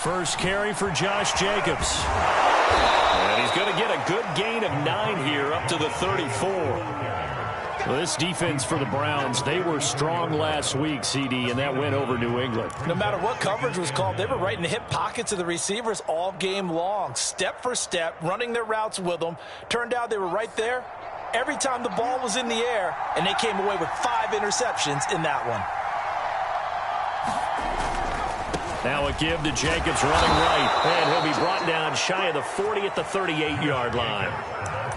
First carry for Josh Jacobs. And he's going to get a good gain of 9 here up to the 34. Well, this defense for the Browns, they were strong last week, CD, and that went over New England. No matter what coverage was called, they were right in the hip pockets of the receivers all game long, step for step, running their routes with them. Turned out they were right there every time the ball was in the air, and they came away with 5 interceptions in that one. Now a give to Jacobs running right, and he'll be brought down shy of the 40 at the 38-yard line.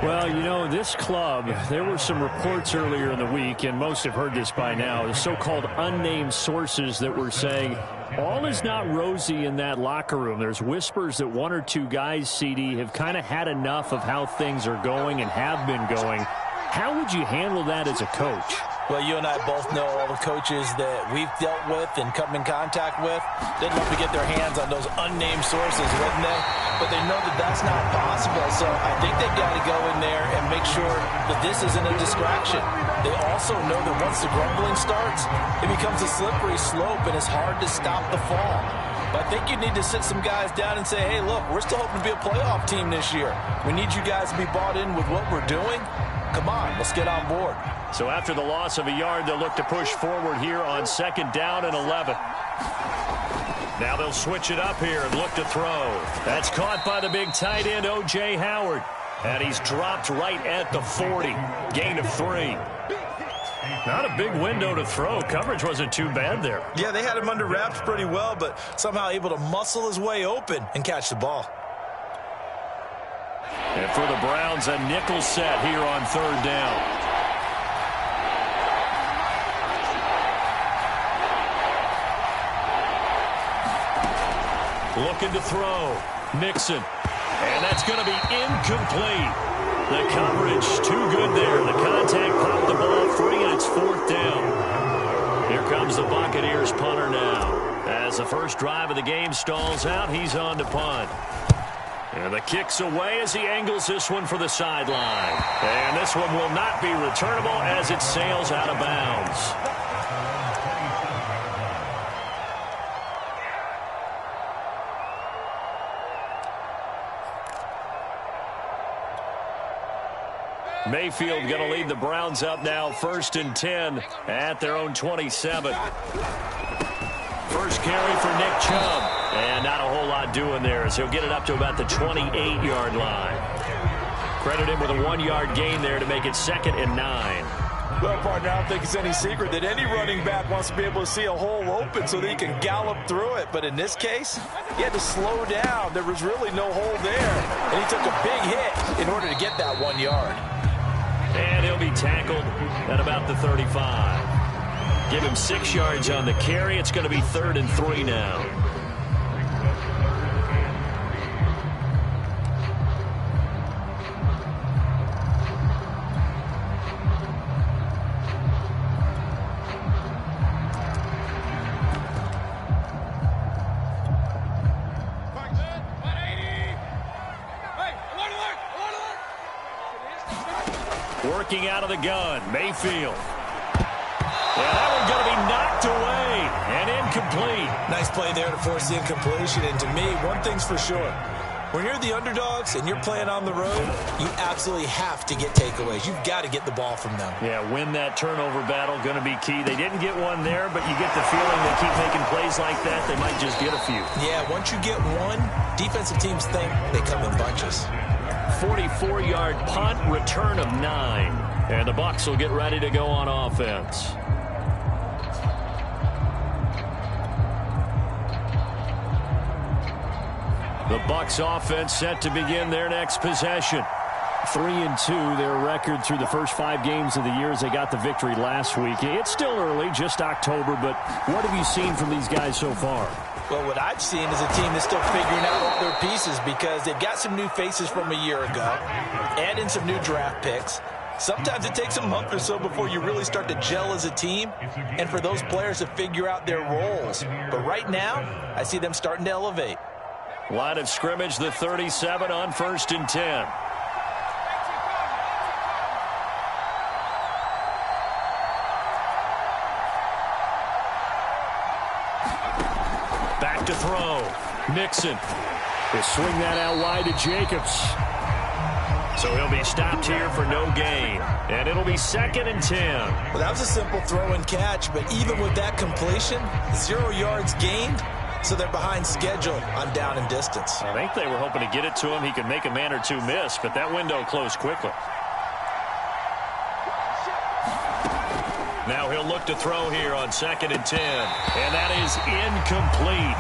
Well, you know, this club, there were some reports earlier in the week, and most have heard this by now, the so-called unnamed sources that were saying all is not rosy in that locker room. There's whispers that 1 or 2 guys, CD, have kind of had enough of how things are going and have been going. How would you handle that as a coach? Well, you and I both know all the coaches that we've dealt with and come in contact with. They'd love to get their hands on those unnamed sources, wouldn't they? But they know that that's not possible. So I think they've got to go in there and make sure that this isn't a distraction. They also know that once the grumbling starts, it becomes a slippery slope and it's hard to stop the fall. But I think you need to sit some guys down and say, hey, look, we're still hoping to be a playoff team this year. We need you guys to be bought in with what we're doing. Come on, let's get on board. So after the loss of a yard, they'll look to push forward here on 2nd down and 11. Now they'll switch it up here and look to throw. That's caught by the big tight end, O.J. Howard. And he's dropped right at the 40. Gain of 3. Not a big window to throw. Coverage wasn't too bad there. Yeah, they had him under wraps pretty well, but somehow able to muscle his way open and catch the ball. And for the Browns, a nickel set here on 3rd down. Looking to throw. Mixon. And that's going to be incomplete. The coverage too good there. The contact popped the ball free, and it's 4th down. Here comes the Buccaneers punter now. As the first drive of the game stalls out, he's on to punt. And the kick's away as he angles this one for the sideline. And this one will not be returnable as it sails out of bounds. Mayfield going to lead the Browns up now, 1st and 10 at their own 27. First carry for Nick Chubb. And not a whole lot doing there as he'll get it up to about the 28-yard line. Credit him with a 1-yard gain there to make it 2nd and 9. Well, partner, I don't think it's any secret that any running back wants to be able to see a hole open so that he can gallop through it. But in this case, he had to slow down. There was really no hole there. And he took a big hit in order to get that 1 yard. And he'll be tackled at about the 35. Give him 6 yards on the carry. It's going to be 3rd and 3 now. Working out of the gun, Mayfield. And that one's going to be knocked away and incomplete. Nice play there to force the incompletion. And to me, one thing's for sure. When you're the underdogs and you're playing on the road, you absolutely have to get takeaways. You've got to get the ball from them. Yeah, win that turnover battle, going to be key. They didn't get one there, but you get the feeling they keep making plays like that, they might just get a few. Yeah, once you get one, defensive teams think they come in bunches. 44-yard punt, return of 9. And the Bucs will get ready to go on offense. The Bucs offense set to begin their next possession. 3-2, their record through the first 5 games of the year as they got the victory last week. It's still early, just October, but what have you seen from these guys so far? Well, what I've seen is a team that's still figuring out all their pieces because they've got some new faces from a year ago, add in some new draft picks. Sometimes it takes a month or so before you really start to gel as a team and for those players to figure out their roles. But right now, I see them starting to elevate. Line of scrimmage, the 37 on 1st and 10. Back to throw. Mixon. He'll swing that out wide to Jacobs. So he'll be stopped here for no gain. And it'll be 2nd and 10. Well, that was a simple throw and catch, but even with that completion, 0 yards gained, so they're behind schedule on down and distance. I think they were hoping to get it to him. He could make a man or two miss, but that window closed quickly. Now he'll look to throw here on 2nd and 10. And that is incomplete.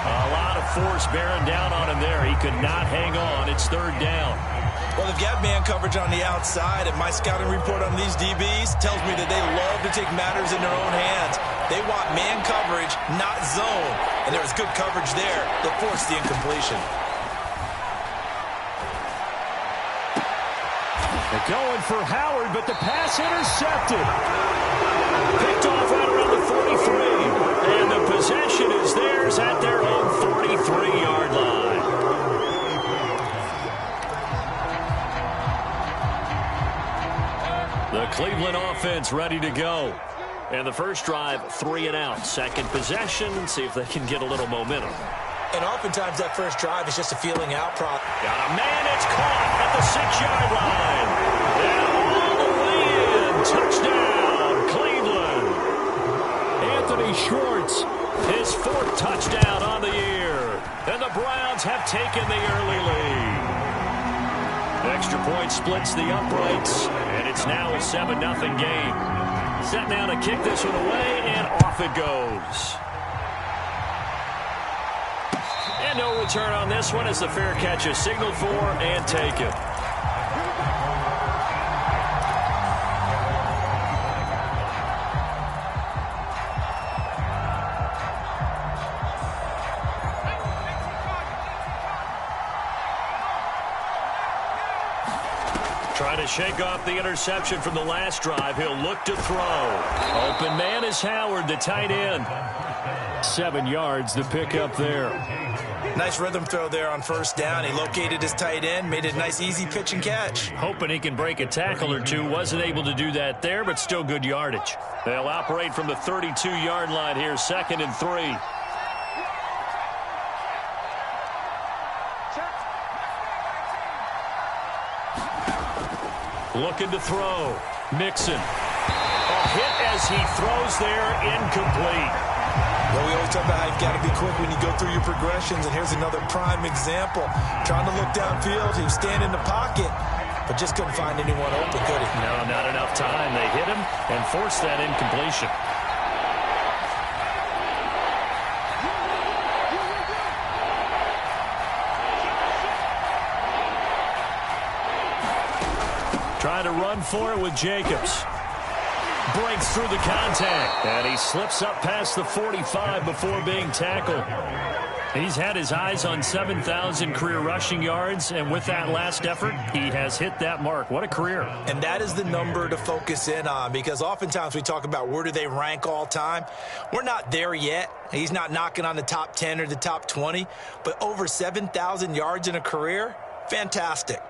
A lot of force bearing down on him there. He could not hang on. It's 3rd down. Well, they've got man coverage on the outside, and my scouting report on these DBs tells me that they love to take matters in their own hands. They want man coverage, not zone. And there was good coverage there that forced the incompletion. They're going for Howard, but the pass intercepted. Picked off right around the 43. And the possession is theirs at their own 43-yard line. The Cleveland offense ready to go. And the first drive, 3 and out. Second possession, see if they can get a little momentum. And oftentimes that first drive is just a feeling out problem. Got a man, it's caught at the 6-yard line. And all the way in, touchdown, Cleveland. Anthony Schwartz, his 4th touchdown on the year. And the Browns have taken the early lead. Extra point splits the uprights, and it's now a 7-0 game. Set now to kick this one away, and off it goes. And no return on this one as the fair catch is signaled for and taken. Trying to shake off the interception from the last drive. He'll look to throw. Open man is Howard, the tight end. 7 yards, the pickup there. Nice rhythm throw there on 1st down. He located his tight end, made it a nice easy pitch and catch. Hoping he can break a tackle or two. Wasn't able to do that there, but still good yardage. They'll operate from the 32-yard line here, 2nd and 3. Looking to throw. Mixon. A hit as he throws there, incomplete. Well, we always talk about how you've got to be quick when you go through your progressions, and here's another prime example. Trying to look downfield, he was standing in the pocket, but just couldn't find anyone open, could he? No, not enough time. They hit him and forced that incompletion. Trying to run for it with Jacobs. Breaks through the contact. And he slips up past the 45 before being tackled. He's had his eyes on 7,000 career rushing yards, and with that last effort, he has hit that mark. What a career. And that is the number to focus in on, because oftentimes we talk about where do they rank all time. We're not there yet. He's not knocking on the top 10 or the top 20, but over 7,000 yards in a career, fantastic.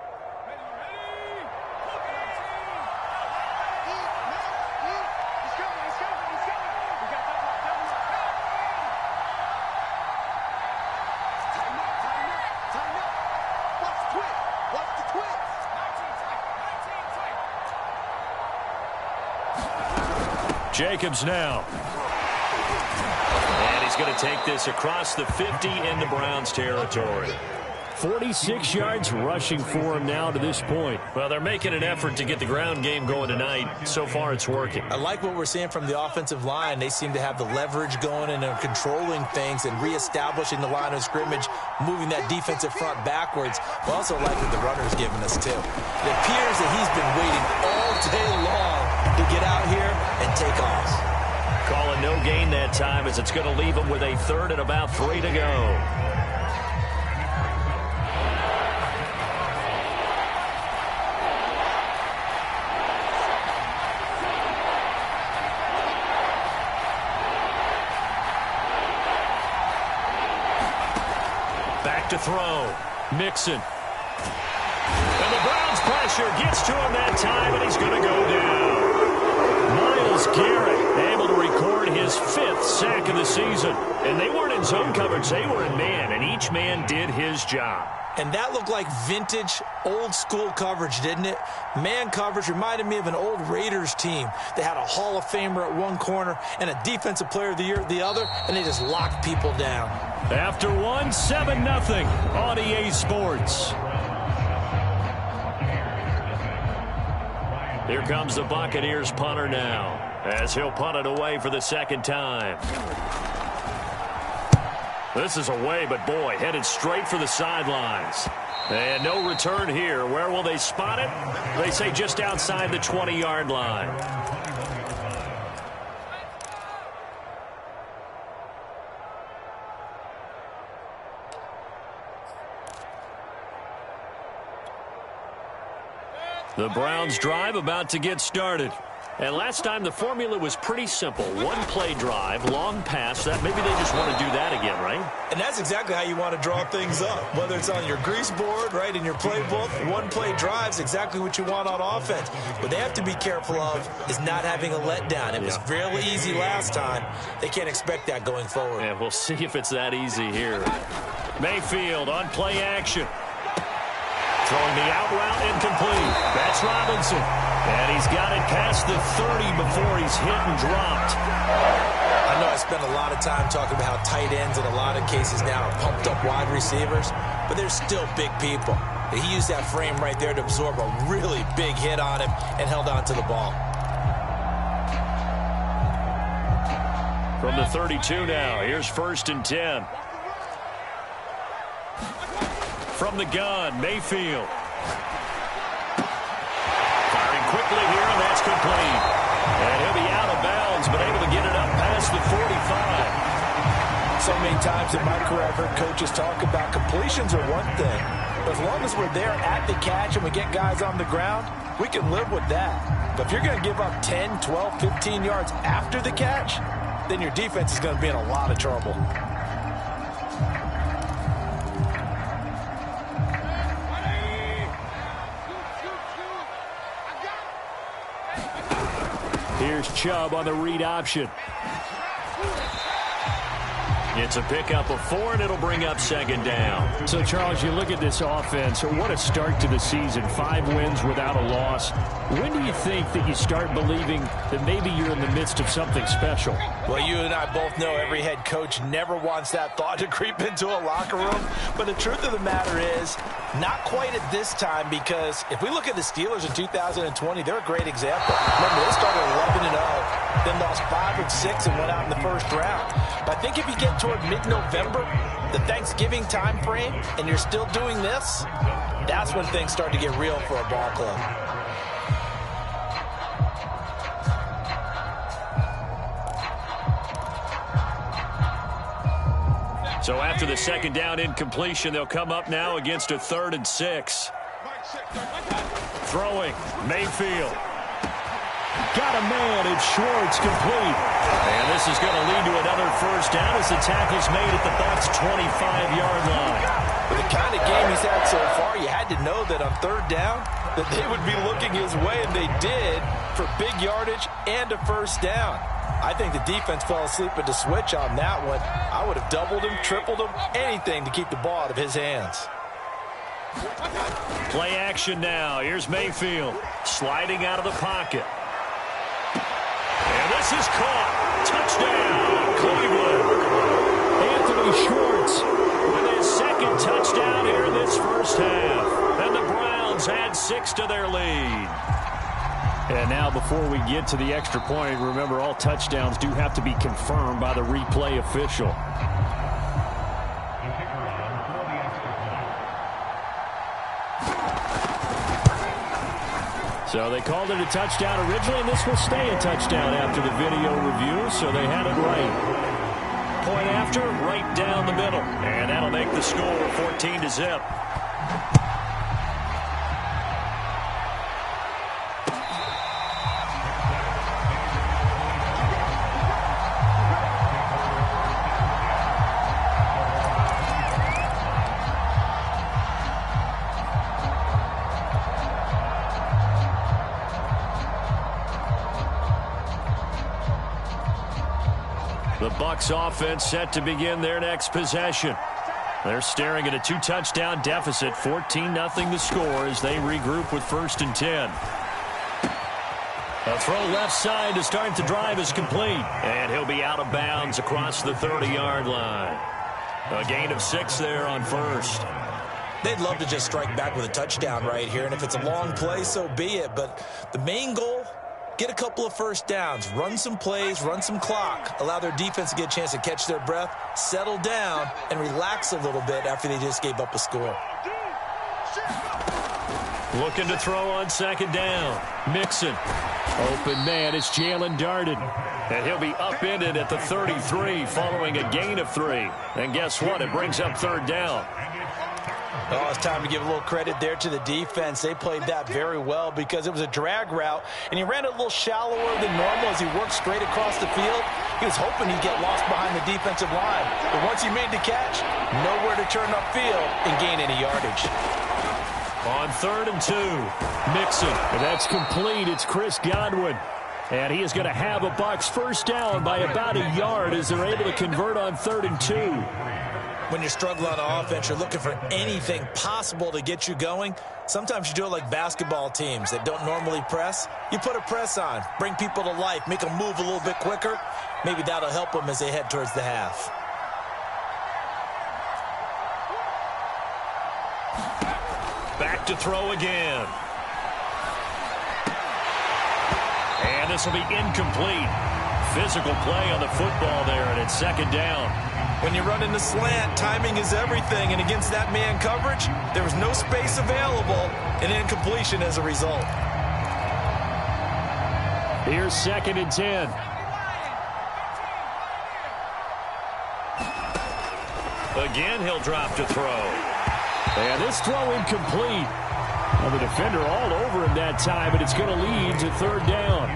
Jacobs now. And he's going to take this across the 50 into Browns territory. 46 yards rushing for him now to this point. Well, they're making an effort to get the ground game going tonight. So far, it's working. I like what we're seeing from the offensive line. They seem to have the leverage going and are controlling things and reestablishing the line of scrimmage, moving that defensive front backwards. We also like what the runner's giving us, too. It appears that he's been waiting all day long to get out here and take off. Calling no gain that time as it's going to leave him with a 3rd and about 3 to go. Back to throw. Mixon. And the Browns pressure gets to him that time, and he's going to go down. Myles Garrett able to record his his 5th sack of the season. And they weren't in zone coverage. They were in man, and each man did his job. And that looked like vintage, old-school coverage, didn't it? Man coverage reminded me of an old Raiders team. They had a Hall of Famer at one corner and a Defensive Player of the Year at the other, and they just locked people down. After one, 7-0 on EA Sports. Here comes the Buccaneers punter now, as he'll punt it away for the second time. This is away, but boy, headed straight for the sidelines. And no return here. Where will they spot it? They say just outside the 20-yard line. The Browns drive about to get started. And last time the formula was pretty simple. One play drive, long pass. That maybe they just want to do that again, right? And that's exactly how you want to draw things up. Whether it's on your grease board, right, in your playbook, one play drive's exactly what you want on offense. What they have to be careful of is not having a letdown. It was fairly easy last time. They can't expect that going forward. Yeah, we'll see if it's that easy here. Mayfield on play action. Throwing the out route incomplete. That's Robinson. And he's got it past the 30 before he's hit and dropped. I know I spent a lot of time talking about how tight ends in a lot of cases now are pumped up wide receivers, but they're still big people. He used that frame right there to absorb a really big hit on him and held on to the ball. From the 32 now, here's 1st and 10. From the gun, Mayfield. Firing quickly here, and that's complete. And he'll be out of bounds, but able to get it up past the 45. So many times in my career, I've heard coaches talk about completions are one thing. But as long as we're there at the catch and we get guys on the ground, we can live with that. But if you're going to give up 10, 12, 15 yards after the catch, then your defense is going to be in a lot of trouble. Here's Chubb on the read option. It's a pickup of 4, and it'll bring up 2nd down. So, Charles, you look at this offense, what a start to the season. 5 wins without a loss. When do you think that you start believing that maybe you're in the midst of something special? Well, you and I both know every head coach never wants that thought to creep into a locker room. But the truth of the matter is, not quite at this time, because if we look at the Steelers in 2020, they're a great example. Remember, they started 11-0, then lost 5 of 6 and went out in the first round. But I think if you get toward mid-November, the Thanksgiving time frame, and you're still doing this, that's when things start to get real for a ball club. So after the 2nd down incompletion, they'll come up now against a 3rd and 6. Throwing, Mayfield. Got a man, it's Schwartz, complete. And this is going to lead to another 1st down as the tackle's made at the Bucs' 25-yard line. With the kind of game he's had so far, you had to know that on 3rd down that they would be looking his way, and they did, for big yardage and a 1st down. I think the defense fell asleep at the switch on that one. I would have doubled him, tripled him, anything to keep the ball out of his hands. Play action now. Here's Mayfield sliding out of the pocket. And this is caught. Touchdown, Cleveland. Anthony Schwartz with his 2nd touchdown here in this 1st half. And the Browns add 6 to their lead. And now before we get to the extra point, remember all touchdowns do have to be confirmed by the replay official. So they called it a touchdown originally, and this will stay a touchdown after the video review, so they had it right. Point after, right down the middle. And that'll make the score 14-0. The Bucs offense set to begin their next possession. They're staring at a 2-touchdown deficit, 14-0 the score as they regroup with 1st and 10. A throw left side to start the drive is complete. And he'll be out of bounds across the 30-yard line. A gain of 6 there on 1st. They'd love to just strike back with a touchdown right here, and if it's a long play, so be it. But the main goal, get a couple of first downs, run some plays, run some clock, allow their defense to get a chance to catch their breath, settle down, and relax a little bit after they just gave up a score. Looking to throw on 2nd down. Mixon. Open man, it's Jalen Darden. And he'll be upended at the 33 following a gain of 3. And guess what? It brings up 3rd down. Oh, it's time to give a little credit there to the defense. They played that very well because it was a drag route, and he ran it a little shallower than normal as he worked straight across the field. He was hoping he'd get lost behind the defensive line. But once he made the catch, nowhere to turn upfield and gain any yardage. On 3rd and 2, Mixon. And that's complete. It's Chris Godwin. And he is going to have a Bucs first down by about a yard as they're able to convert on 3rd and 2. When you're struggling on offense, you're looking for anything possible to get you going. Sometimes you do it like basketball teams that don't normally press. You put a press on, bring people to life, make them move a little bit quicker. Maybe that'll help them as they head towards the half. Back to throw again. And this will be incomplete. Physical play on the football there, and it's 2nd down. When you run in the slant, timing is everything, and against that man coverage, there was no space available, and incompletion as a result. Here's 2nd and 10. Again, he'll drop to throw. And this throw incomplete. Well, the defender all over him that time, but it's going to lead to 3rd down.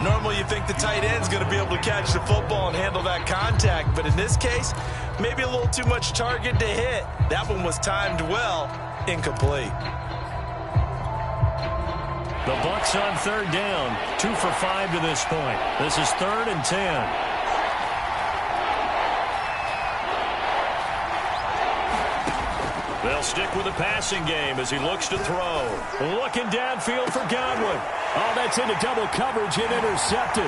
Normally you think the tight end's going to be able to catch the football and handle that contact, but in this case, maybe a little too much target to hit. That one was timed well, incomplete. The Bucs on 3rd down, 2 for 5 to this point. This is 3rd and 10. They'll stick with the passing game as he looks to throw. Looking downfield for Godwin. Oh, that's into double coverage and intercepted.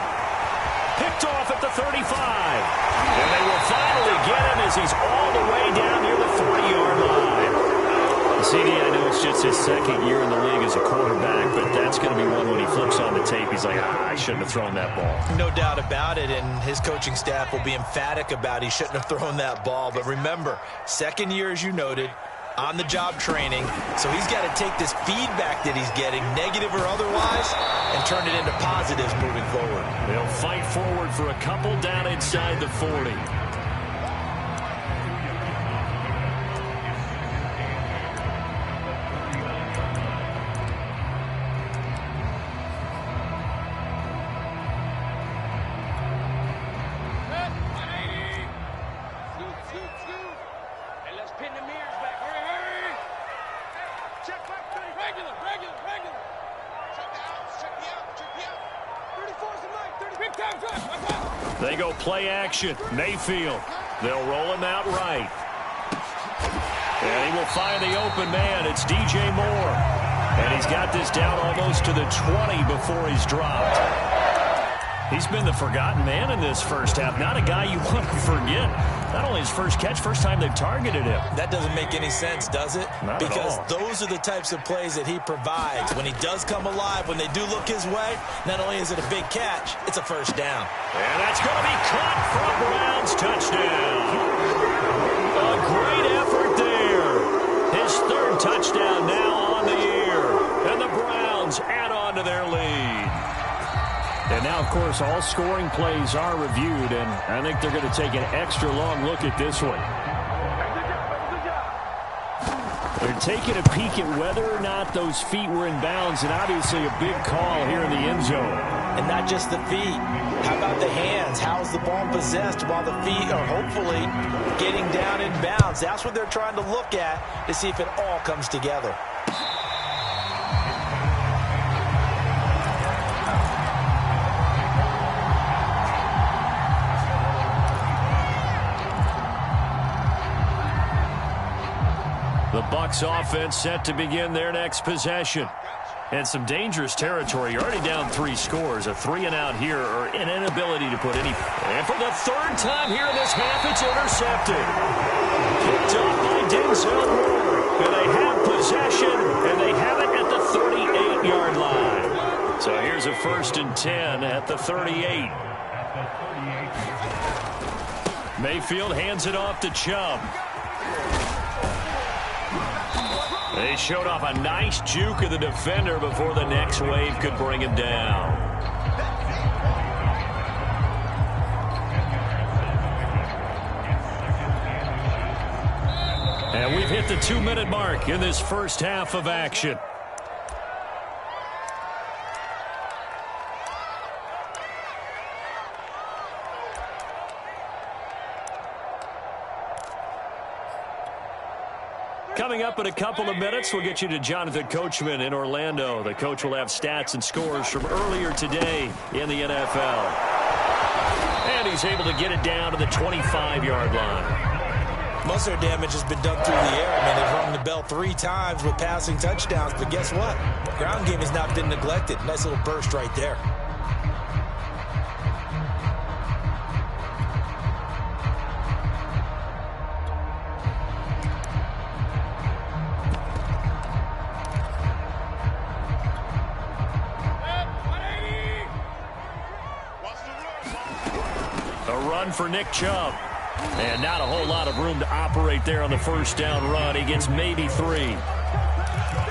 Picked off at the 35. And they will finally get him as he's all the way down near the 40-yard line. CD, I know it's just his 2nd year in the league as a quarterback, but that's going to be one when he flips on the tape. He's like, I shouldn't have thrown that ball. No doubt about it, and his coaching staff will be emphatic about he shouldn't have thrown that ball. But remember, 2nd year, as you noted, on-the-job training, so he's got to take this feedback that he's getting, negative or otherwise, and turn it into positives moving forward. They'll fight forward for a couple down inside the 40. They go play action. Mayfield. They'll roll him out right. And he will find the open man. It's DJ Moore. And he's got this down almost to the 20 before he's dropped. He's been the forgotten man in this first half. Not a guy you want to forget. Not only his first catch, first time they've targeted him. That doesn't make any sense, does it? Not because at all. Those are the types of plays that he provides. When he does come alive, when they do look his way, not only is it a big catch, it's a first down. And that's going to be caught for a Browns touchdown. A great effort there. His 3rd touchdown now on the year. And the Browns add on to their lead. And now, of course, all scoring plays are reviewed, and I think they're going to take an extra long look at this one. They're taking a peek at whether or not those feet were in bounds, and obviously a big call here in the end zone. And not just the feet. How about the hands? How is the ball possessed while the feet are hopefully getting down in bounds? That's what they're trying to look at to see if it all comes together. Bucs offense set to begin their next possession. And some dangerous territory. You're already down 3 scores. A 3-and-out here, or an inability to put any. And for the 3rd time here in this half, it's intercepted. Picked up by Denzel Ward. And they have possession, and they have it at the 38-yard line. So here's a 1st and 10 at the 38. Mayfield hands it off to Chubb. They showed off a nice juke of the defender before the next wave could bring him down. And we've hit the 2-minute mark in this first half of action. Coming up in a couple of minutes, we'll get you to Jonathan Coachman in Orlando. The coach will have stats and scores from earlier today in the NFL. And he's able to get it down to the 25-yard line. Most of their damage has been done through the air. I mean, they've rung the bell 3 times with passing touchdowns, but guess what? Ground game has not been neglected. Nice little burst right there. For Nick Chubb. And not a whole lot of room to operate there on the first down run. He gets maybe 3.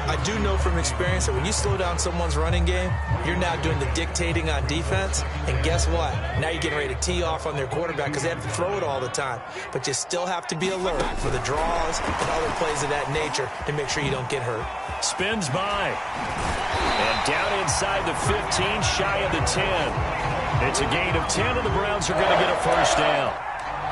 I do know from experience that when you slow down someone's running game, you're now doing the dictating on defense. And guess what? Now you're getting ready to tee off on their quarterback because they have to throw it all the time. But you still have to be alert for the draws and other plays of that nature to make sure you don't get hurt. Spins by. And down inside the 15, shy of the 10. It's a gain of 10, and the Browns are going to get a first down.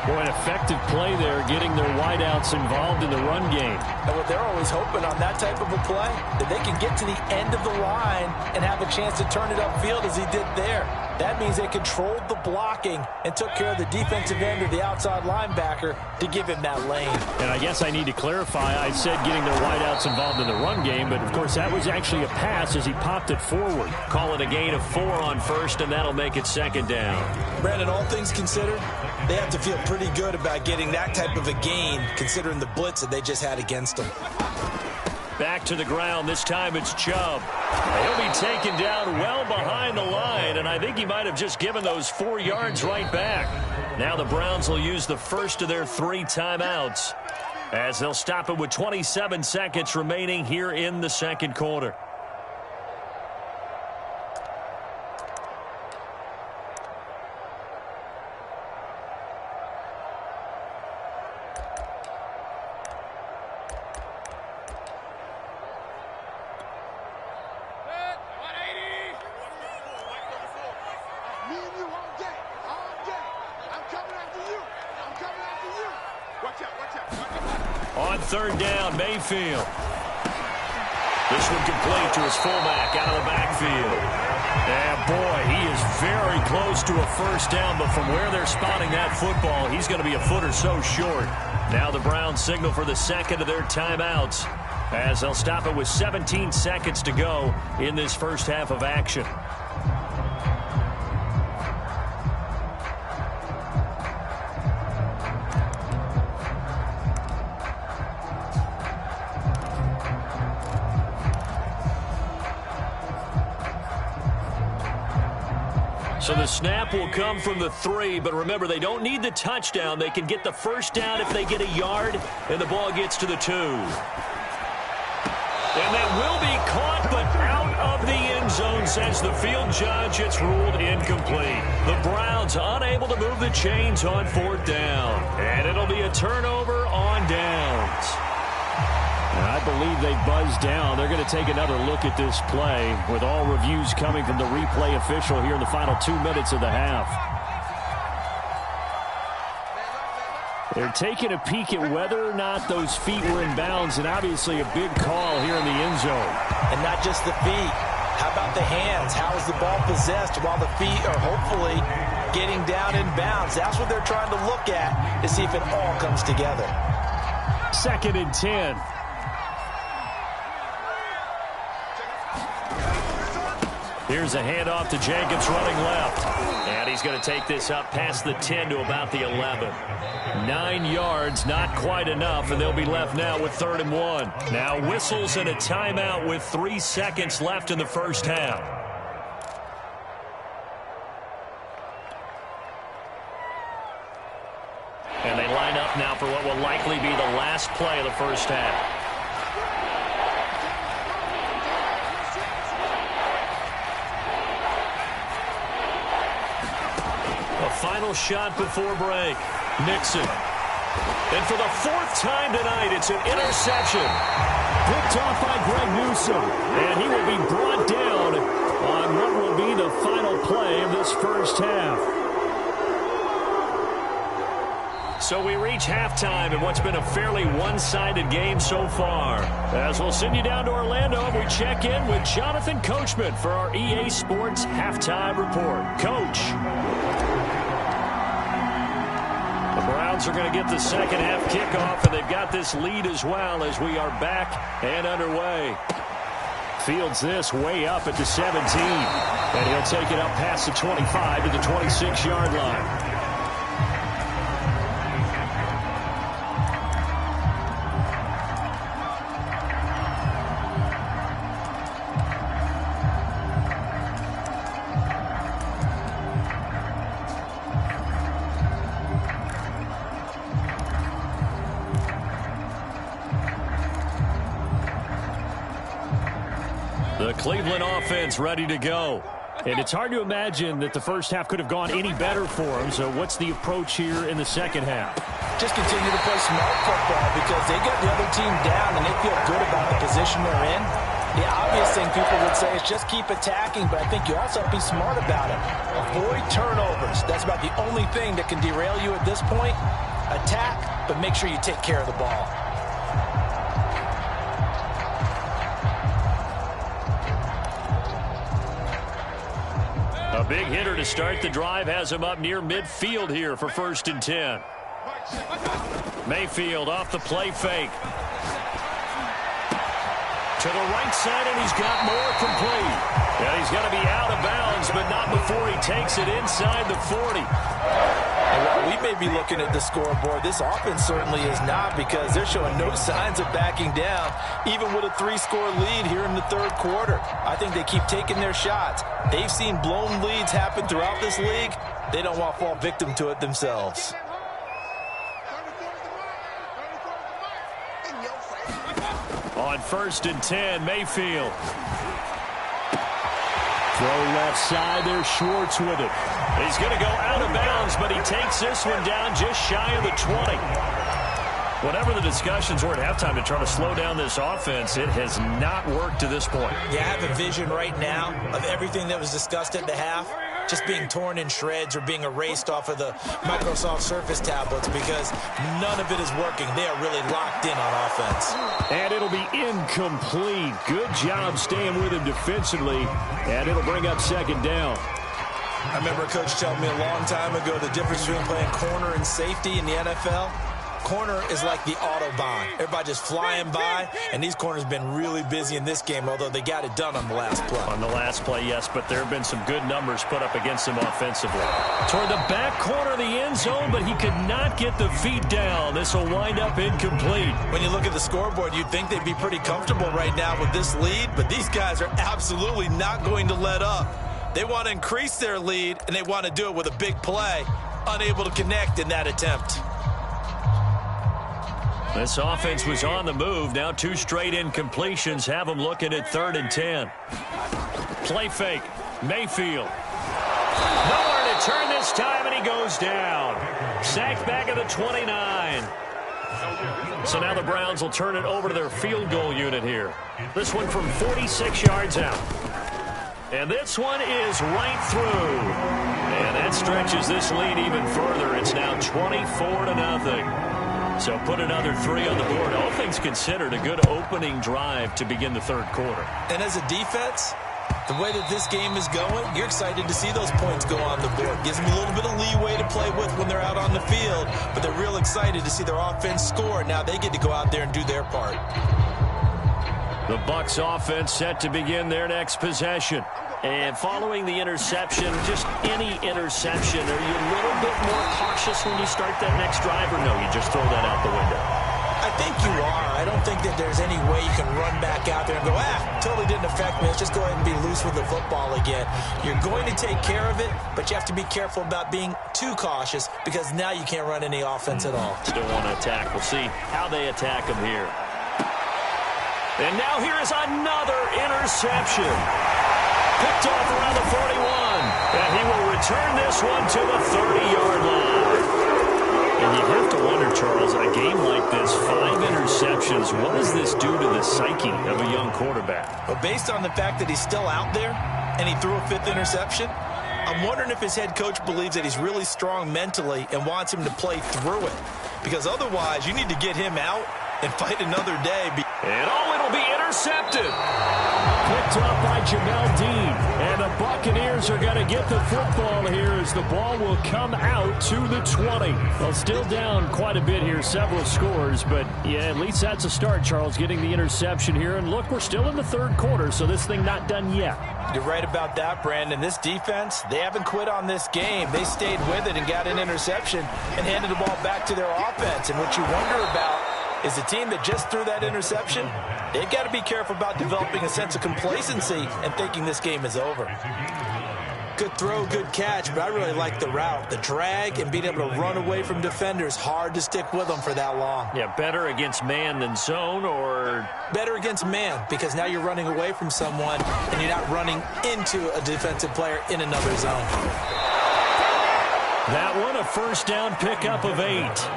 Boy, an effective play there, getting their wideouts involved in the run game. And what they're always hoping on that type of a play, that they can get to the end of the line and have a chance to turn it upfield as he did there. That means they controlled the blocking and took care of the defensive end or the outside linebacker to give him that lane. And I guess I need to clarify, I said getting their wideouts involved in the run game, but of course that was actually a pass as he popped it forward. Call it a gain of 4 on first, and that'll make it 2nd down. Brandon, all things considered, they have to feel pretty good about getting that type of a gain, considering the blitz that they just had against them. Back to the ground. This time it's Chubb. He'll be taken down well behind the line, and I think he might have just given those 4 yards right back. Now the Browns will use the first of their 3 timeouts as they'll stop it with 27 seconds remaining here in the second quarter. On 3rd down, Mayfield. This one complete to his fullback out of the backfield. And boy, he is very close to a first down, but from where they're spotting that football, he's going to be a foot or so short. Now the Browns signal for the second of their timeouts as they'll stop it with 17 seconds to go in this first half of action. So the snap will come from the 3, but remember, they don't need the touchdown. They can get the first down if they get a yard, and the ball gets to the 2. And that will be caught, but out of the end zone, says the field judge. It's ruled incomplete. The Browns unable to move the chains on 4th down. And it'll be a turnover on downs. And I believe they buzzed down. They're going to take another look at this play with all reviews coming from the replay official here in the final 2 minutes of the half. They're taking a peek at whether or not those feet were in bounds, and obviously a big call here in the end zone. And not just the feet. How about the hands? How is the ball possessed while the feet are hopefully getting down in bounds? That's what they're trying to look at to see if it all comes together. 2nd and 10. Here's a handoff to Jacobs running left. And he's going to take this up past the 10 to about the 11. 9 yards, not quite enough, and they'll be left now with 3rd and 1. Now whistles and a timeout with 3 seconds left in the first half. And they line up now for what will likely be the last play of the first half. Final shot before break. Nixon. And for the 4th time tonight, it's an interception. Picked off by Greg Newsome. And he will be brought down on what will be the final play of this first half. So we reach halftime in what's been a fairly one-sided game so far. As we'll send you down to Orlando, we check in with Jonathan Coachman for our EA Sports Halftime Report. Coach. The Browns are going to get the second half kickoff, and they've got this lead as well as we are back and underway. Fields this way up at the 17, and he'll take it up past the 25 to the 26-yard line. The Cleveland offense ready to go. And it's hard to imagine that the first half could have gone any better for them. So what's the approach here in the second half? Just continue to play smart football because they got the other team down and they feel good about the position they're in. The obvious thing people would say is just keep attacking, but I think you also have to be smart about it. Avoid turnovers. That's about the only thing that can derail you at this point. Attack, but make sure you take care of the ball. A big hitter to start the drive has him up near midfield here for 1st and 10. Mayfield off the play fake. To the right side, and he's got more complete. And he's going to be out of bounds, but not before he takes it inside the 40. And while we may be looking at the scoreboard, this offense certainly is not, because they're showing no signs of backing down, even with a 3-score lead here in the 3rd quarter. I think they keep taking their shots. They've seen blown leads happen throughout this league. They don't want to fall victim to it themselves. On 1st and 10, Mayfield. Throw left side, there's Schwartz with it. He's going to go out of bounds, but he takes this one down just shy of the 20. Whatever the discussions were at halftime to try to slow down this offense, it has not worked to this point. Yeah, I have a vision right now of everything that was discussed at the half just being torn in shreds or being erased off of the Microsoft Surface tablets, because none of it is working. They are really locked in on offense. And it'll be incomplete. Good job staying with him defensively, and it'll bring up 2nd down. I remember a coach telling me a long time ago the difference between playing corner and safety in the NFL. Corner is like the Autobahn. Everybody just flying by, and these corners have been really busy in this game, although they got it done on the last play. On the last play, yes, but there have been some good numbers put up against him offensively. Toward the back corner of the end zone, but he could not get the feet down. This will wind up incomplete. When you look at the scoreboard, you'd think they'd be pretty comfortable right now with this lead, but these guys are absolutely not going to let up. They want to increase their lead, and they want to do it with a big play. Unable to connect in that attempt. This offense was on the move. Now 2 straight incompletions have them looking at 3rd and 10. Play fake. Mayfield. Nowhere to turn this time, and he goes down. Sacked back at the 29. So now the Browns will turn it over to their field goal unit here. This one from 46 yards out. And this one is right through. And that stretches this lead even further. It's now 24-0. So put another 3 on the board. All things considered, a good opening drive to begin the 3rd quarter. And as a defense, the way that this game is going, you're excited to see those points go on the board. Gives them a little bit of leeway to play with when they're out on the field, but they're real excited to see their offense score. Now they get to go out there and do their part. The Bucs offense set to begin their next possession. And following the interception, just any interception, are you a little bit more cautious when you start that next drive, or no, you just throw that out the window? I think you are. I don't think that there's any way you can run back out there and go, totally didn't affect me. Let's just go ahead and be loose with the football again. You're going to take care of it, but you have to be careful about being too cautious because now you can't run any offense at all. Still want to attack. We'll see how they attack him here. And now here is another interception. Picked off around the 41. And he will return this one to the 30-yard line. And you have to wonder, Charles, a game like this, 5 interceptions, what does this do to the psyche of a young quarterback? Well, based on the fact that he's still out there and he threw a 5th interception, I'm wondering if his head coach believes that he's really strong mentally and wants him to play through it. Because otherwise, you need to get him out and fight another day. And it'll be intercepted. Picked up by Jamel Dean. And the Buccaneers are going to get the football here as the ball will come out to the 20. Well, still down quite a bit here, several scores. But, yeah, at least that's a start, Charles, getting the interception here. And, look, we're still in the third quarter, so this thing not done yet. You're right about that, Brandon. This defense, they haven't quit on this game. They stayed with it and got an interception and handed the ball back to their offense. And what you wonder about is the team that just threw that interception, they've got to be careful about developing a sense of complacency and thinking this game is over. Good throw, good catch, but I really like the route. The drag and being able to run away from defenders, hard to stick with them for that long. Yeah, better against man than zone, or? Better against man, because now you're running away from someone and you're not running into a defensive player in another zone. That one, a first down pickup of 8.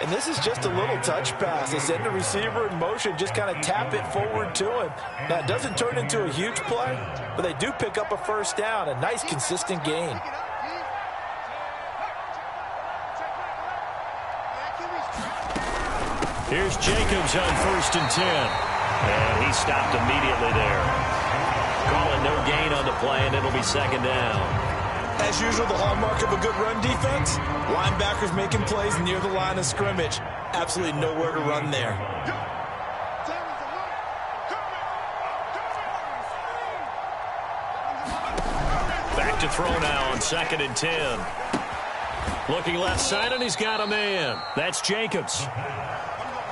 And this is just a little touch pass. They send the receiver in motion, just kind of tap it forward to him. Now, it doesn't turn into a huge play, but they do pick up a first down, a nice, consistent gain. Here's Jacobs on 1st and 10. And he stopped immediately there. Calling no gain on the play, and it'll be 2nd down. As usual, the hallmark of a good run defense, linebackers making plays near the line of scrimmage. Absolutely nowhere to run there. Back to throw now on 2nd and 10. Looking left side, and he's got a man. That's Jacobs.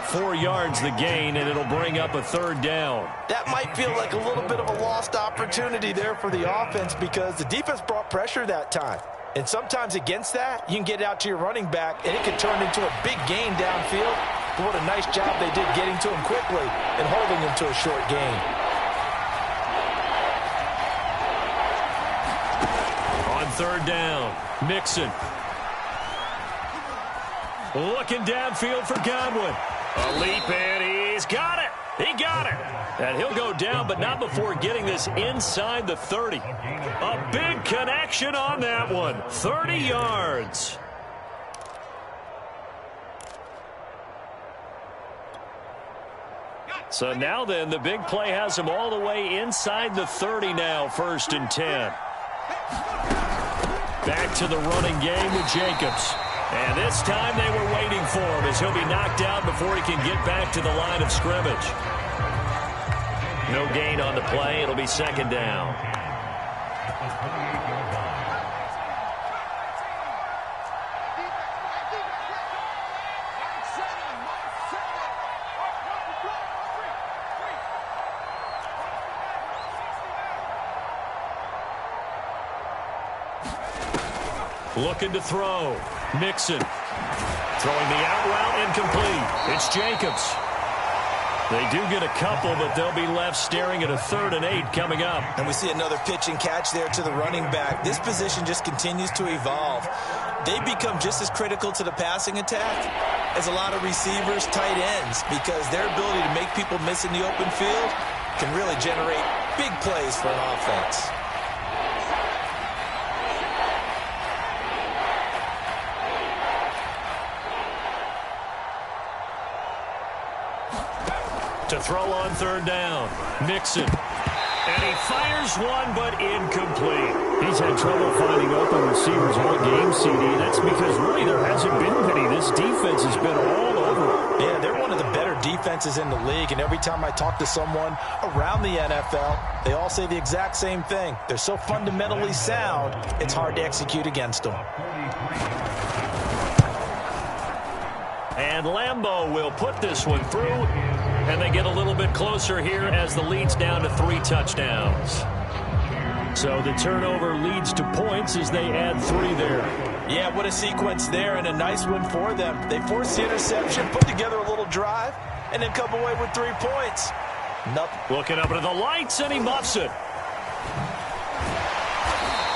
4 yards the gain, and it'll bring up a 3rd down. That might feel like a little bit of a lost opportunity there for the offense because the defense brought pressure that time. And sometimes against that, you can get out to your running back, and it can turn into a big gain downfield. But what a nice job they did getting to him quickly and holding him to a short gain. On 3rd down, Mixon. Looking downfield for Godwin. A leap, and he's got it. He got it. And he'll go down, but not before getting this inside the 30. A big connection on that one. 30 yards. So now then, the big play has him all the way inside the 30 now, 1st and 10. Back to the running game with Jacobs. And this time they were waiting for him as he'll be knocked down before he can get back to the line of scrimmage. No gain on the play. It'll be 2nd down. Looking to throw. Mixon. Throwing the out route, incomplete. It's Jacobs. They do get a couple, but they'll be left staring at a 3rd and 8 coming up. And we see another pitch and catch there to the running back. This position just continues to evolve. They become just as critical to the passing attack as a lot of receivers, tight ends, because their ability to make people miss in the open field can really generate big plays for an offense. To throw on 3rd down, Mixon. And he fires one, but incomplete. He's had trouble finding open receivers all game, CD. That's because really there hasn't been many. This defense has been all over. Yeah, Yeah, they're one of the better defenses in the league, and every time I talk to someone around the NFL, they all say the exact same thing. They're so fundamentally sound, it's hard to execute against them. And Lambeau will put this one through, and they get a little bit closer here as the lead's down to 3 touchdowns. So the turnover leads to points as they add 3 there. Yeah, what a sequence there, and a nice one for them. They forced the interception, put together a little drive, and then come away with 3 points. Nothing. Looking up into the lights, and he muffs it.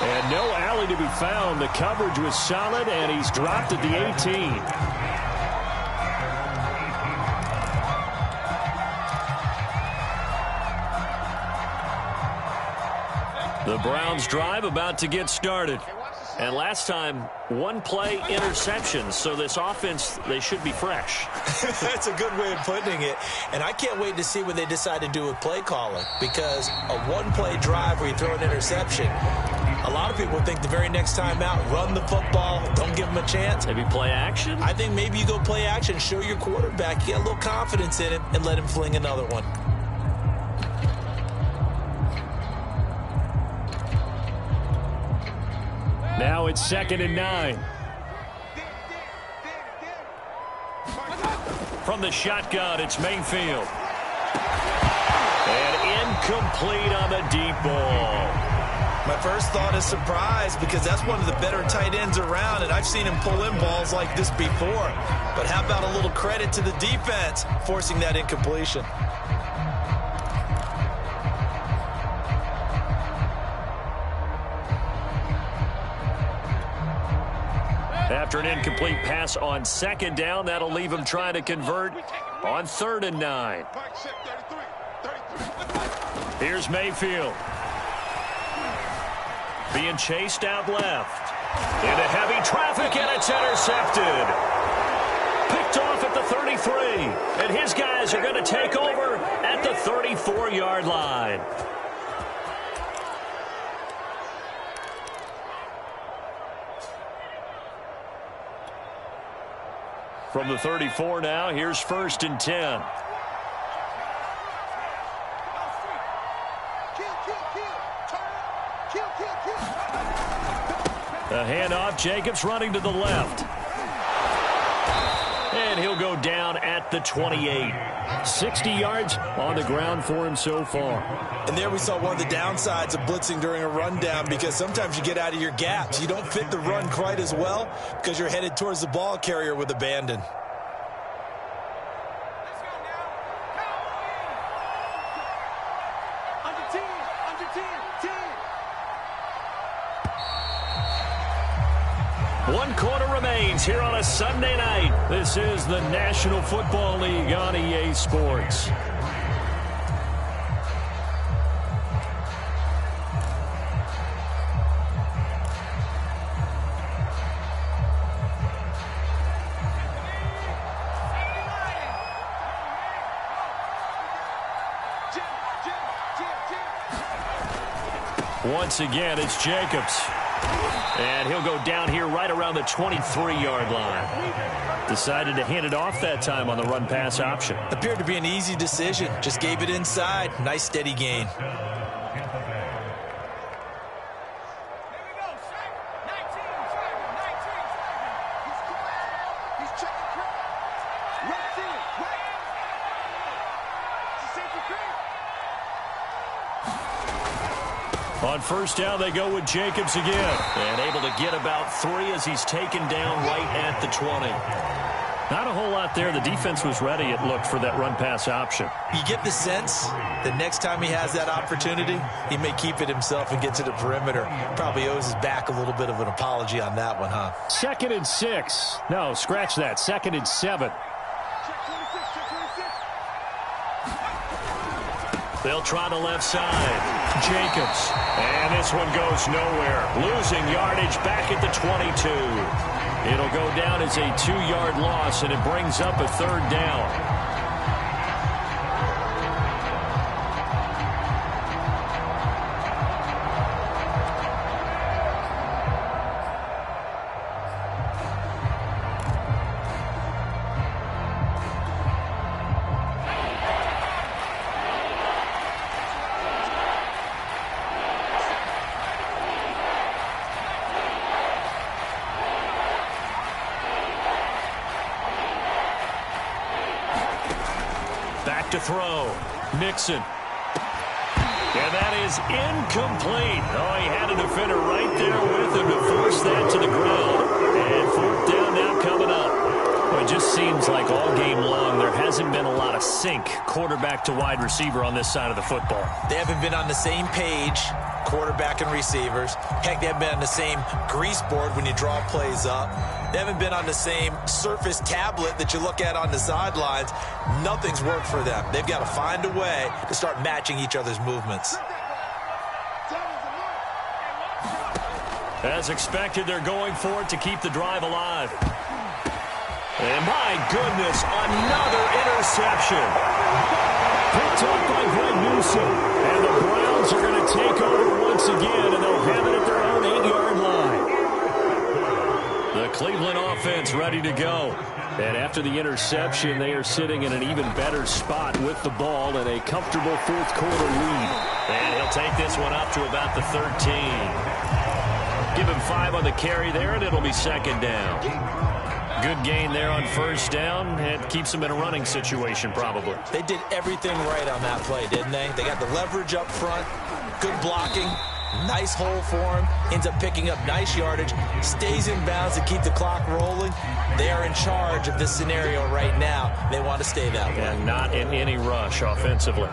And no alley to be found. The coverage was solid, and he's dropped at the 18. The Browns drive about to get started. And last time, 1 play interception. So this offense, they should be fresh. That's a good way of putting it. And I can't wait to see what they decide to do with play calling. Because a 1-play drive where you throw an interception, a lot of people think the very next time out, run the football, don't give them a chance. Maybe play action? I think maybe you go play action, show your quarterback, get a little confidence in him, and let him fling another one. Now it's 2nd and 9. From the shotgun, it's Mayfield. And incomplete on the deep ball. My first thought is surprise because that's one of the better tight ends around, and I've seen him pull in balls like this before. But how about a little credit to the defense forcing that incompletion? After an incomplete pass on 2nd down, that'll leave him trying to convert on 3rd and 9. Here's Mayfield. Being chased out left. Into heavy traffic, and it's intercepted. Picked off at the 33. And his guys are going to take over at the 34-yard line. From the 34 now, here's 1st and 10. The handoff, Jacobs running to the left. And he'll go down at the 28. 60 yards on the ground for him so far. And there we saw one of the downsides of blitzing during a rundown, because sometimes you get out of your gaps. You don't fit the run quite as well because you're headed towards the ball carrier with abandon. One quarter remains here on a Sunday night. This is the National Football League on EA Sports. Once again, it's Jacobs. And he'll go down here right around the 23-yard line. Decided to hand it off that time on the run-pass option. Appeared to be an easy decision. Just gave it inside. Nice, steady gain. On 1st down, they go with Jacobs again. And able to get about 3 as he's taken down right at the 20. Not a whole lot there. The defense was ready, it looked, for that run-pass option. You get the sense that next time he has that opportunity, he may keep it himself and get to the perimeter. Probably owes his back a little bit of an apology on that one, huh? 2nd and 6. No, scratch that. 2nd and 7. They'll try the left side. Jacobs. And this one goes nowhere. Losing yardage back at the 22. It'll go down as a 2-yard loss, and it brings up a 3rd down. to throw. Mixon. And that is incomplete. Oh, he had a defender right there with him to force that to the ground. And fourth down now coming up. Well, it just seems like all game long there hasn't been a lot of sync quarterback to wide receiver on this side of the football. They haven't been on the same page, quarterback and receivers. Heck, they haven't been on the same grease board when you draw plays up. They haven't been on the same Surface tablet that you look at on the sidelines. Nothing's worked for them. They've got to find a way to start matching each other's movements. As expected, they're going for it to keep the drive alive. And my goodness, another interception. Picked off by Greg Newsom. And the Browns are going to take over once again, and they'll have it at their own 8-yard line. The Cleveland offense ready to go. And after the interception, they are sitting in an even better spot with the ball and a comfortable fourth quarter lead. And he'll take this one up to about the 13. Give him 5 on the carry there, and it'll be second down. Good gain there on first down. It keeps them in a running situation, probably. They did everything right on that play, didn't they? They got the leverage up front, good blocking, nice hole for him, ends up picking up nice yardage, stays in bounds to keep the clock rolling. They are in charge of this scenario right now. They want to stay that way. And not in any rush offensively.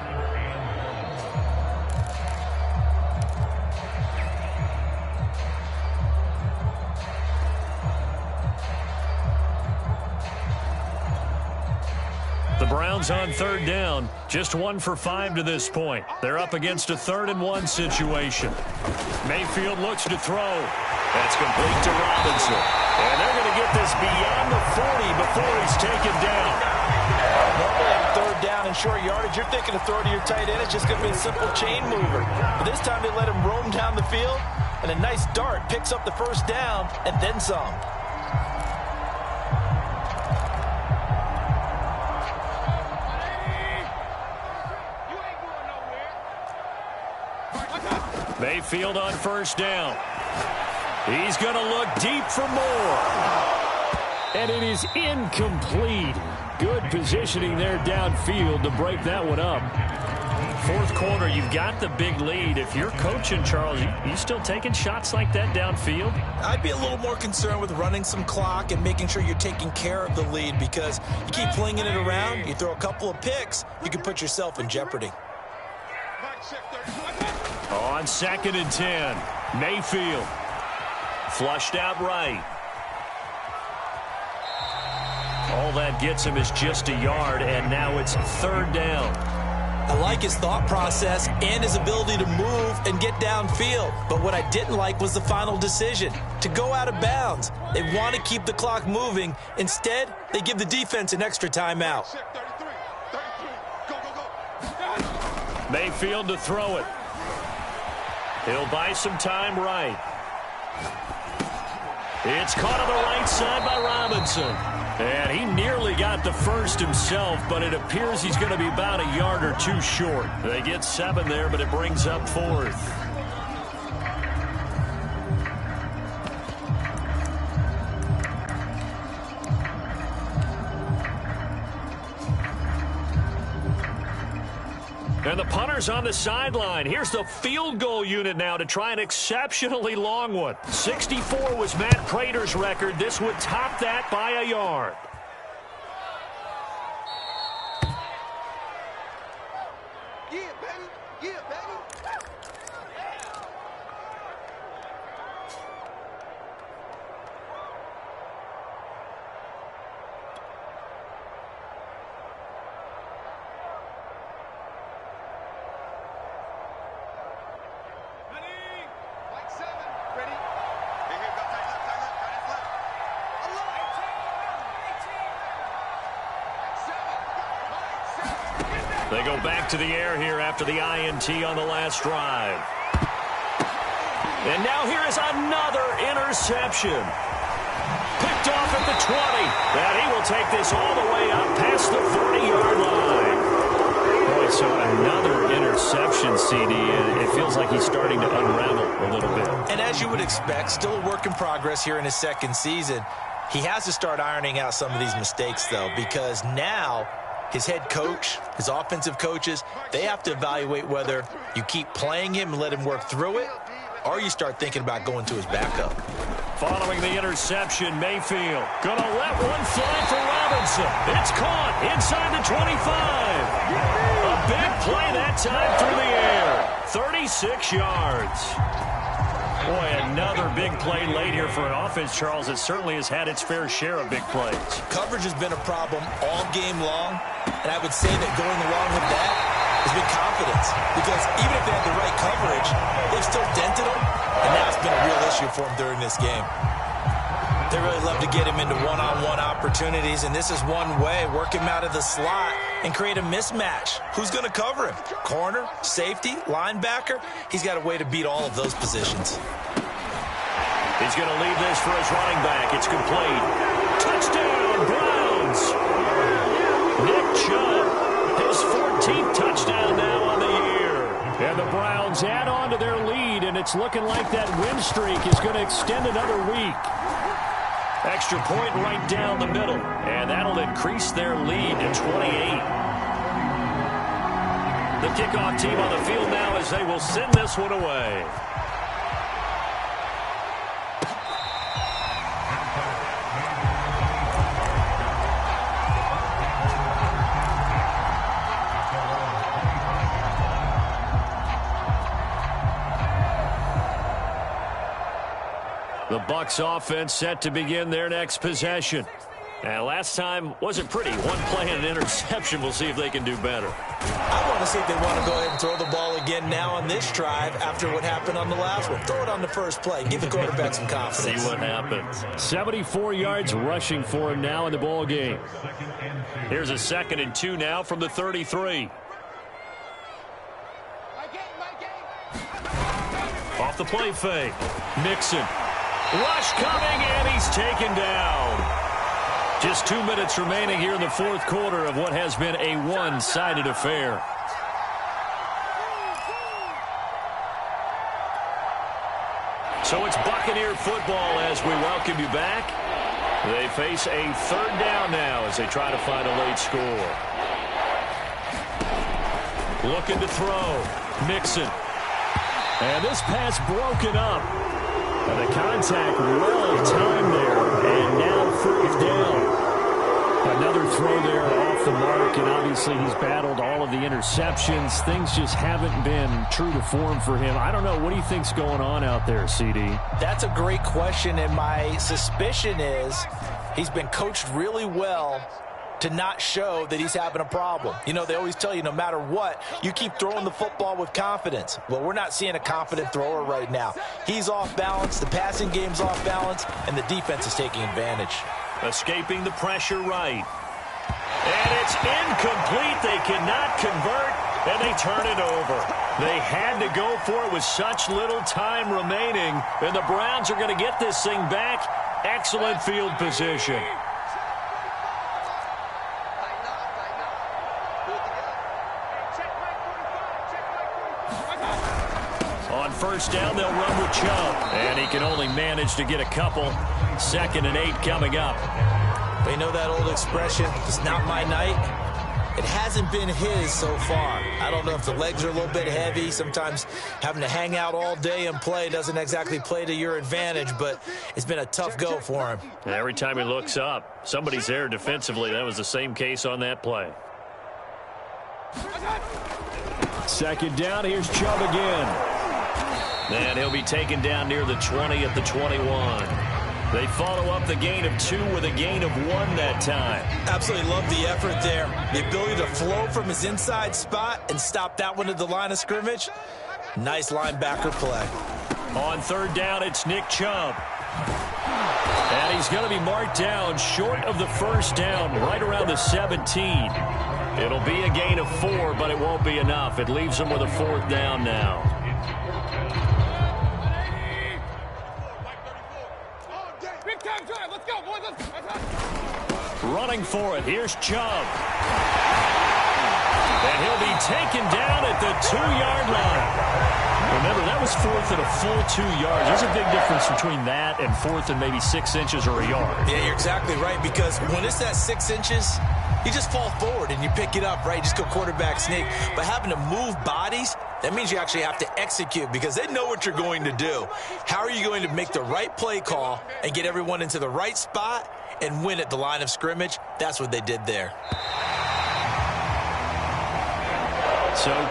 Browns on third down. Just 1 for 5 to this point. They're up against a 3rd-and-1 situation. Mayfield looks to throw. That's complete to Robinson. And they're going to get this beyond the 40 before he's taken down. Normally on third down and short yardage, you're thinking to throw to your tight end. It's just going to be a simple chain mover. But this time they let him roam down the field, and a nice dart picks up the first down and then some. Mayfield on first down. He's going to look deep for more. And it is incomplete. Good positioning there downfield to break that one up. Fourth quarter, you've got the big lead. If you're coaching, Charles, you still taking shots like that downfield? I'd be a little more concerned with running some clock and making sure you're taking care of the lead, because you keep flinging it around, you throw a couple of picks, you can put yourself in jeopardy. On 2nd and 10, Mayfield flushed out right. All that gets him is just a yard, and now it's 3rd down. I like his thought process and his ability to move and get downfield. But what I didn't like was the final decision, to go out of bounds. They want to keep the clock moving. Instead, they give the defense an extra timeout. Mayfield to throw it. He'll buy some time right. It's caught on the right side by Robinson. And he nearly got the first himself, but it appears he's going to be about a yard or 2 short. They get 7 there, but it brings up 4th. And the punter's on the sideline. Here's the field goal unit now to try an exceptionally long one. 64 was Matt Prater's record. This would top that by a yard. Yeah, baby. Yeah, baby. They go back to the air here after the INT on the last drive. And now here is another interception. Picked off at the 20. And he will take this all the way up past the 40-yard line. Boy, so another interception, CD. And it feels like he's starting to unravel a little bit. And as you would expect, still a work in progress here in his second season. He has to start ironing out some of these mistakes, though, because now his head coach, his offensive coaches, they have to evaluate whether you keep playing him and let him work through it, or you start thinking about going to his backup. Following the interception, Mayfield gonna let one fly for Robinson. It's caught inside the 25. A big play that time through the air. 36 yards. Boy, another big play late here for an offense, Charles, that certainly has had its fair share of big plays. Coverage has been a problem all game long, and I would say that going along with that has been confidence. Because even if they had the right coverage, they've still dented them, and that's been a real issue for them during this game. They really love to get him into one-on-one opportunities, and this is one way. Work him out of the slot and create a mismatch. Who's going to cover him? Corner, safety, linebacker? He's got a way to beat all of those positions. He's going to leave this for his running back. It's complete. Touchdown, Browns! Nick Chubb, his 14th touchdown now on the year. And the Browns add on to their lead, and it's looking like that win streak is going to extend another week. Extra point right down the middle, and that'll increase their lead to 28. The kickoff team on the field now as they will send this one away. The Bucs offense set to begin their next possession. And last time wasn't pretty. One play and an interception. We'll see if they can do better. I want to see if they want to go ahead and throw the ball again now on this drive after what happened on the last one. Throw it on the first play. Give the quarterback some confidence. See what happens. 74 yards rushing for him now in the ball game. Here's a 2nd and 2 now from the 33. Off the play fake. Mixon. Rush coming, and he's taken down. Just 2 minutes remaining here in the fourth quarter of what has been a one-sided affair. So it's Buccaneer football as we welcome you back. They face a 3rd down now as they try to find a late score. Looking to throw. Mixon. And this pass broken up. And the contact well timed there. And now 4th down. Another throw there off the mark. And obviously he's battled all of the interceptions. Things just haven't been true to form for him. I don't know. What do you think's going on out there, CD? That's a great question. And my suspicion is he's been coached really well to not show that he's having a problem. You know, they always tell you no matter what, you keep throwing the football with confidence. Well, we're not seeing a confident thrower right now. He's off balance, the passing game's off balance, and the defense is taking advantage. Escaping the pressure right. And it's incomplete. They cannot convert, and they turn it over. They had to go for it with such little time remaining, and the Browns are going to get this thing back. Excellent field position. On 1st down, they'll run with Chubb. And he can only manage to get a couple. 2nd and 8 coming up. They know that old expression, it's not my night. It hasn't been his so far. I don't know if the legs are a little bit heavy. Sometimes having to hang out all day and play doesn't exactly play to your advantage, but it's been a tough go for him. Every time he looks up, somebody's there defensively. That was the same case on that play. 2nd down, here's Chubb again. And he'll be taken down near the 20 at the 21. They follow up the gain of 2 with a gain of 1 that time. Absolutely love the effort there. The ability to flow from his inside spot and stop that one at the line of scrimmage. Nice linebacker play. On 3rd down, it's Nick Chubb. And he's going to be marked down short of the 1st down, right around the 17. It'll be a gain of 4, but it won't be enough. It leaves him with a 4th down now. Running for it. Here's Chubb. And he'll be taken down at the 2-yard line. Remember, that was 4th and a full 2 yards. There's a big difference between that and 4th and maybe 6 inches or a yard. Yeah, you're exactly right, because when it's at 6 inches, You just fall forward and you pick it up, right? Just go quarterback sneak. But having to move bodies, that means you actually have to execute because they know what you're going to do. How are you going to make the right play call and get everyone into the right spot and win at the line of scrimmage? That's what they did there. So